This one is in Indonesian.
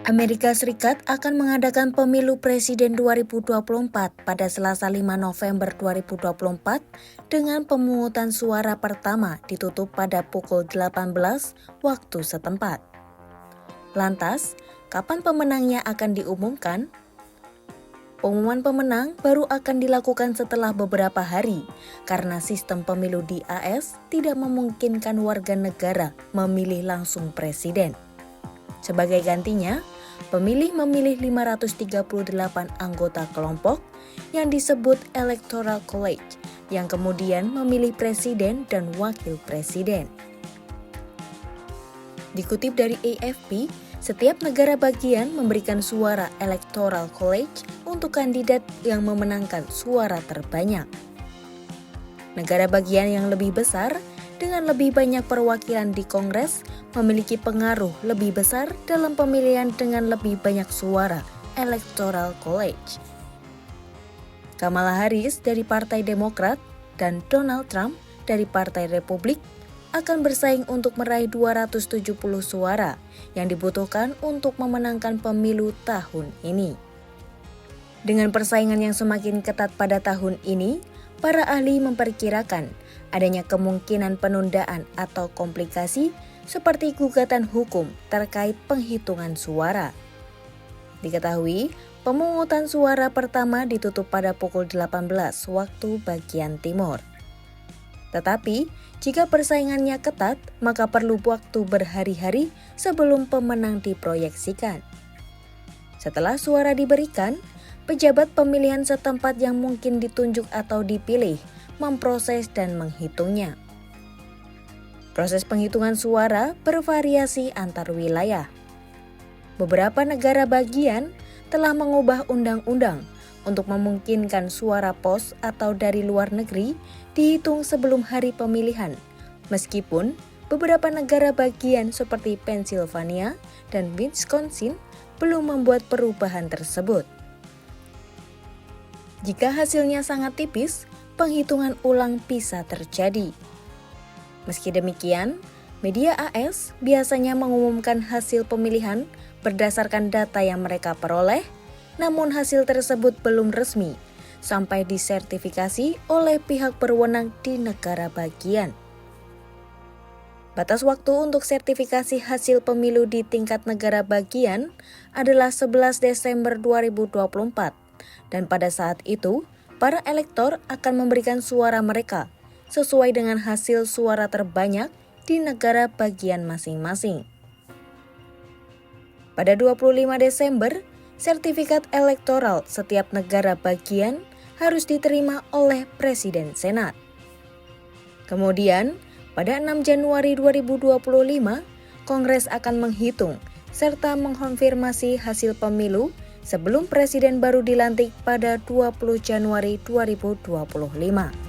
Amerika Serikat akan mengadakan pemilu presiden 2024 pada Selasa 5 November 2024 dengan pemungutan suara pertama ditutup pada pukul 18 waktu setempat. Lantas, kapan pemenangnya akan diumumkan? Pengumuman pemenang baru akan dilakukan setelah beberapa hari karena sistem pemilu di AS tidak memungkinkan warga negara memilih langsung presiden. Sebagai gantinya, pemilih memilih 538 anggota kelompok yang disebut Electoral College yang kemudian memilih presiden dan wakil presiden. Dikutip dari AFP, setiap negara bagian memberikan suara Electoral College untuk kandidat yang memenangkan suara terbanyak. Negara bagian yang lebih besar dengan lebih banyak perwakilan di Kongres memiliki pengaruh lebih besar dalam pemilihan dengan lebih banyak suara Electoral College. Kamala Harris dari Partai Demokrat dan Donald Trump dari Partai Republik akan bersaing untuk meraih 270 suara yang dibutuhkan untuk memenangkan pemilu tahun ini. Dengan persaingan yang semakin ketat pada tahun ini, para ahli memperkirakan adanya kemungkinan penundaan atau komplikasi seperti gugatan hukum terkait penghitungan suara. Diketahui, pemungutan suara pertama ditutup pada pukul 18 waktu bagian timur. Tetapi, jika persaingannya ketat, maka perlu waktu berhari-hari sebelum pemenang diproyeksikan. Setelah suara diberikan, pejabat pemilihan setempat yang mungkin ditunjuk atau dipilih memproses dan menghitungnya. Proses penghitungan suara bervariasi antar wilayah. Beberapa negara bagian telah mengubah undang-undang untuk memungkinkan suara pos atau dari luar negeri dihitung sebelum hari pemilihan, meskipun beberapa negara bagian seperti Pennsylvania dan Wisconsin belum membuat perubahan tersebut. Jika hasilnya sangat tipis, penghitungan ulang bisa terjadi. Meski demikian, media AS biasanya mengumumkan hasil pemilihan berdasarkan data yang mereka peroleh, namun hasil tersebut belum resmi sampai disertifikasi oleh pihak berwenang di negara bagian. Batas waktu untuk sertifikasi hasil pemilu di tingkat negara bagian adalah 11 Desember 2024, dan pada saat itu, para elektor akan memberikan suara mereka sesuai dengan hasil suara terbanyak di negara bagian masing-masing. Pada 25 Desember, sertifikat elektoral setiap negara bagian harus diterima oleh Presiden Senat. Kemudian, pada 6 Januari 2025, Kongres akan menghitung serta mengkonfirmasi hasil pemilu sebelum presiden baru dilantik pada 20 Januari 2025.